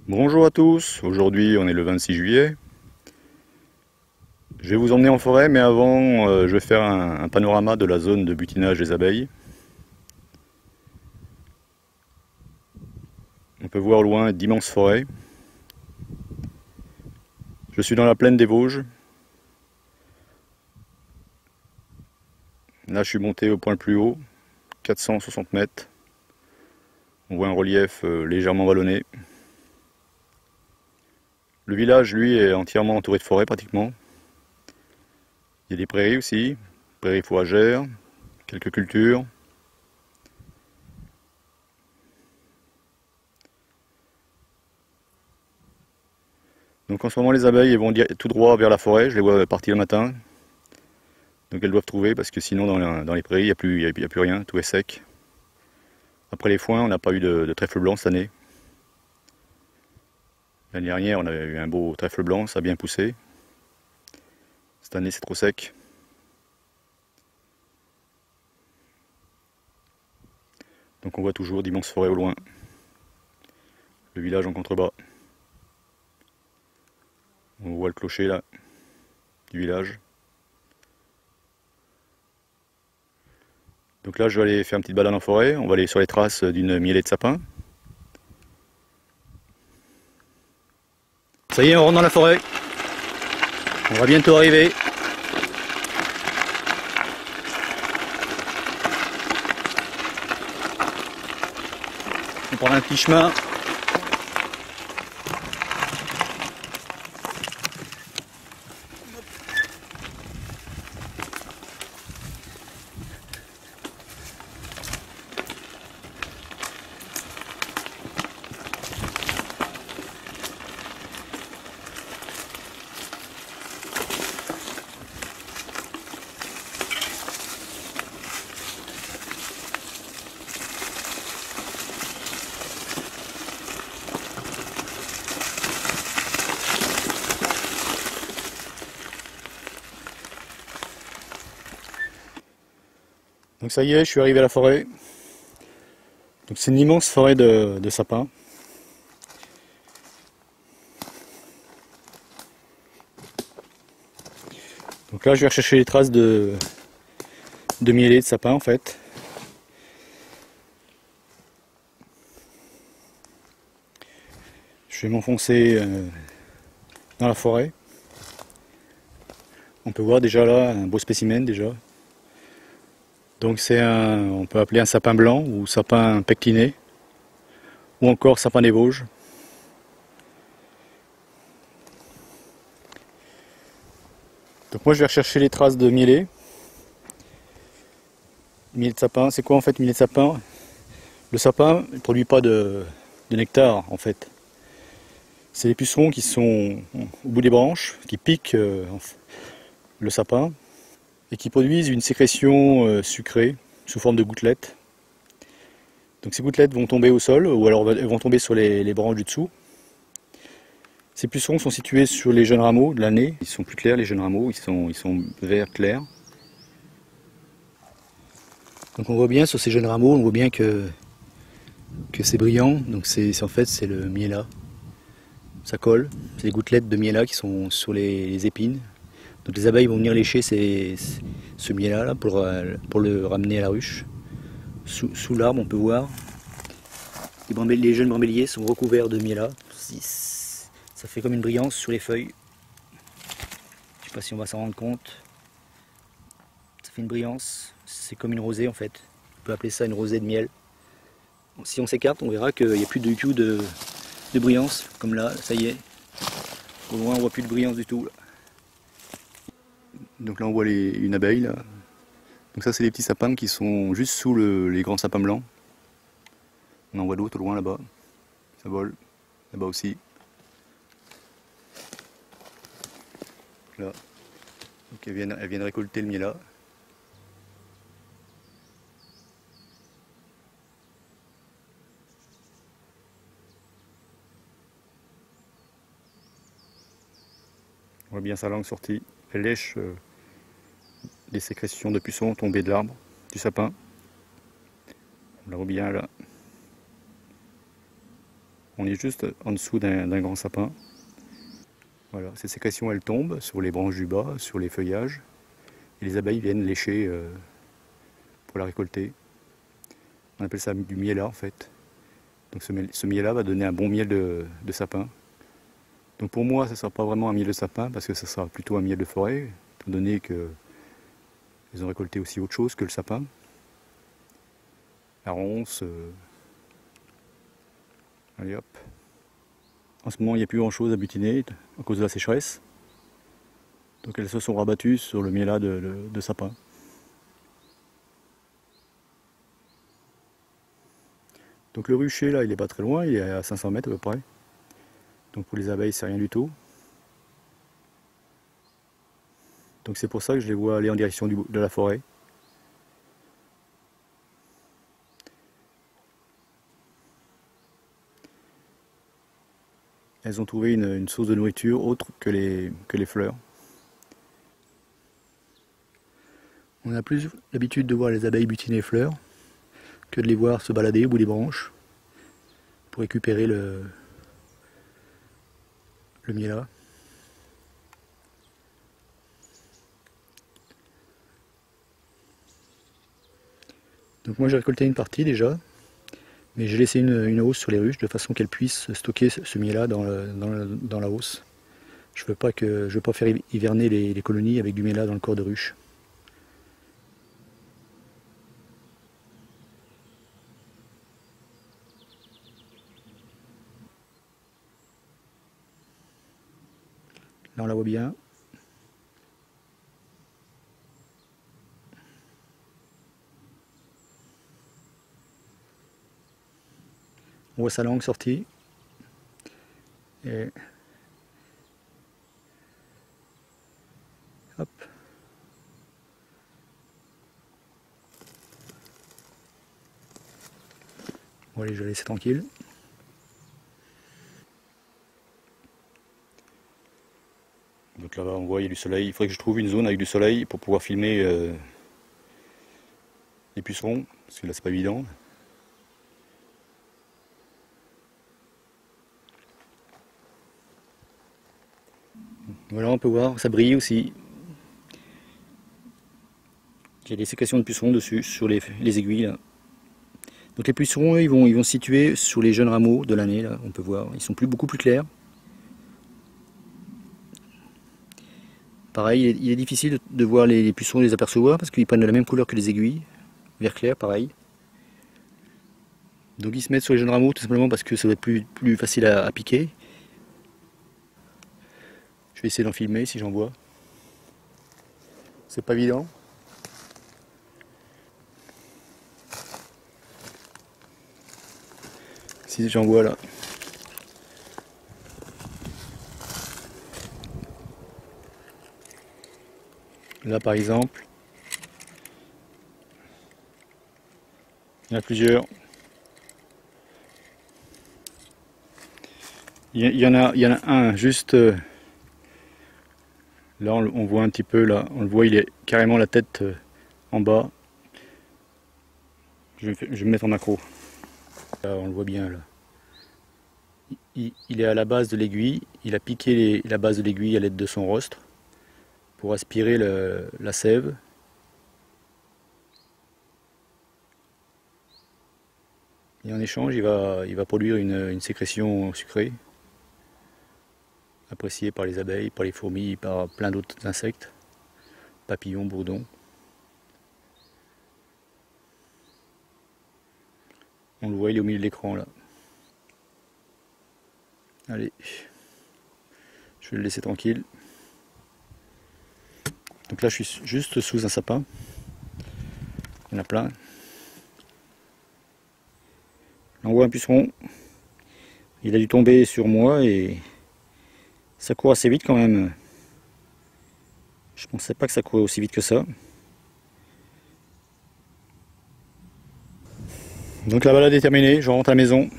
Bonjour à tous, aujourd'hui on est le 26 juillet. Je vais vous emmener en forêt, mais avant je vais faire un panorama de la zone de butinage des abeilles. On peut voir au loin d'immenses forêts. Je suis dans la plaine des Vosges. Là je suis monté au point le plus haut, 460 mètres. On voit un relief légèrement vallonné. Le village, lui, est entièrement entouré de forêts pratiquement. Il y a des prairies aussi, prairies fourragères, quelques cultures. Donc en ce moment les abeilles vont tout droit vers la forêt, je les vois partir le matin. Donc elles doivent trouver parce que sinon dans les prairies il n'y a plus rien, tout est sec. Après les foins, on n'a pas eu de trèfle blanc cette année. L'année dernière on avait eu un beau trèfle blanc, ça a bien poussé. Cette année c'est trop sec. Donc on voit toujours d'immenses forêts au loin. Le village en contrebas. On voit le clocher là, du village. Donc là je vais aller faire une petite balade en forêt, on va aller sur les traces d'une mielée de sapin. Ça y est, on rentre dans la forêt. On va bientôt arriver. On prend un petit chemin. Donc ça y est, je suis arrivé à la forêt. Donc c'est une immense forêt de sapins. Donc là je vais rechercher les traces de mielés de sapin en fait. Je vais m'enfoncer dans la forêt. On peut voir déjà là un beau spécimen déjà. Donc on peut appeler un sapin blanc ou sapin pectiné ou encore sapin des Vosges. Donc moi je vais rechercher les traces de mielés. Mielé de sapin, c'est quoi en fait mielé de sapin? Le sapin ne produit pas de nectar en fait. C'est les pucerons qui sont au bout des branches, qui piquent le sapin et qui produisent une sécrétion sucrée sous forme de gouttelettes. Donc ces gouttelettes vont tomber au sol ou alors elles vont tomber sur les branches du dessous. Ces pucerons sont situés sur les jeunes rameaux de l'année. Ils sont plus clairs les jeunes rameaux, ils sont vert clair. Donc on voit bien sur ces jeunes rameaux, on voit bien que c'est brillant. Donc en fait c'est le miella. Ça colle, c'est des gouttelettes de miella qui sont sur les épines. Donc les abeilles vont venir lécher ce miella là pour le ramener à la ruche. Sous l'arbre on peut voir, les jeunes brameliers sont recouverts de miella. Ça fait comme une brillance sur les feuilles. Je ne sais pas si on va s'en rendre compte. Ça fait une brillance, c'est comme une rosée en fait. On peut appeler ça une rosée de miel. Si on s'écarte on verra qu'il n'y a plus du tout de brillance, comme là, ça y est. Au loin on voit plus de brillance du tout. Là. Donc là on voit une abeille là. Donc ça c'est les petits sapins qui sont juste sous les grands sapins blancs. On en voit d'autres au loin là-bas. Ça vole. Là-bas aussi. Là. Donc elles viennent récolter le miella. On voit bien sa langue sortie. Elle lèche les sécrétions de pucerons tombées de l'arbre, du sapin. On la voit bien là. On est juste en dessous d'un grand sapin. Voilà, cette sécrétion elle tombe sur les branches du bas, sur les feuillages, et les abeilles viennent lécher pour la récolter. On appelle ça du miela en fait. Donc ce miel-là va donner un bon miel de sapin. Donc pour moi, ça ne sera pas vraiment un miel de sapin, parce que ça sera plutôt un miel de forêt, étant donné qu'ils ont récolté aussi autre chose que le sapin. La ronce. Allez hop. En ce moment, il n'y a plus grand chose à butiner à cause de la sécheresse. Donc elles se sont rabattues sur le miel de sapin. Donc le rucher là, il n'est pas très loin, il est à 500 mètres à peu près. Donc pour les abeilles, c'est rien du tout. Donc c'est pour ça que je les vois aller en direction de la forêt. Elles ont trouvé une source de nourriture autre que les fleurs. On a plus l'habitude de voir les abeilles butiner les fleurs que de les voir se balader au bout des branches pour récupérer le miel. Donc moi j'ai récolté une partie déjà, mais j'ai laissé une hausse sur les ruches de façon qu'elles puissent stocker ce miel-là dans la hausse. Je veux pas faire hiverner les colonies avec du miel dans le corps de ruche. Là on la voit bien. On voit sa langue sortie. Et hop. Bon allez, je vais laisser tranquille. Donc là-bas on voit il y a du soleil. Il faudrait que je trouve une zone avec du soleil pour pouvoir filmer les pucerons, parce que là c'est pas évident. Voilà, on peut voir, ça brille aussi. Il y a des sécrétions de pucerons dessus, sur les aiguilles. Là. Donc les pucerons, ils vont se situer sur les jeunes rameaux de l'année, là, on peut voir. Ils sont beaucoup plus clairs. Pareil, il est difficile de voir les pucerons, de les apercevoir, parce qu'ils prennent de la même couleur que les aiguilles. Vert clair, pareil. Donc ils se mettent sur les jeunes rameaux, tout simplement parce que ça va être plus facile à piquer. Je vais essayer d'en filmer si j'en vois. C'est pas évident. Si j'en vois là. Là par exemple. Il y en a plusieurs. Il y en a un juste là on voit un petit peu là, on le voit, il est carrément la tête en bas. Je vais me mettre en macro. Là, on le voit bien là. Il est à la base de l'aiguille, il a piqué la base de l'aiguille à l'aide de son rostre pour aspirer la sève. Et en échange, il va produire une sécrétion sucrée, appréciée par les abeilles, par les fourmis, par plein d'autres insectes, papillons, bourdons. On le voit, il est au milieu de l'écran là. Allez, je vais le laisser tranquille. Donc là, je suis juste sous un sapin. Il y en a plein. Là, on voit un puceron. Il a dû tomber sur moi et ça court assez vite quand même. Je pensais pas que ça courait aussi vite que ça. Donc la balade est terminée, je rentre à la maison.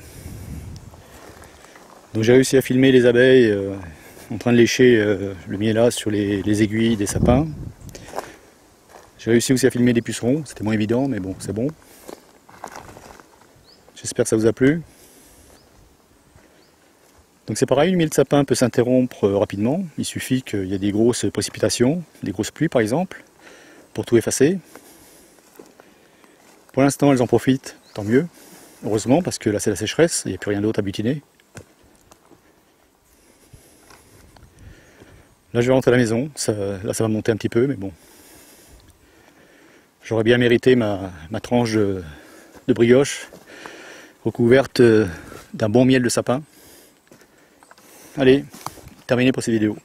Donc j'ai réussi à filmer les abeilles en train de lécher le miel sur les aiguilles des sapins. J'ai réussi aussi à filmer des pucerons, c'était moins évident mais bon, c'est bon. J'espère que ça vous a plu. Donc c'est pareil, le miel de sapin peut s'interrompre rapidement. Il suffit qu'il y ait des grosses précipitations, des grosses pluies par exemple, pour tout effacer. Pour l'instant elles en profitent, tant mieux, heureusement, parce que là c'est la sécheresse, il n'y a plus rien d'autre à butiner. Là je vais rentrer à la maison, là ça va monter un petit peu, mais bon. J'aurais bien mérité ma tranche de brioche, recouverte d'un bon miel de sapin. Allez, terminé pour cette vidéo.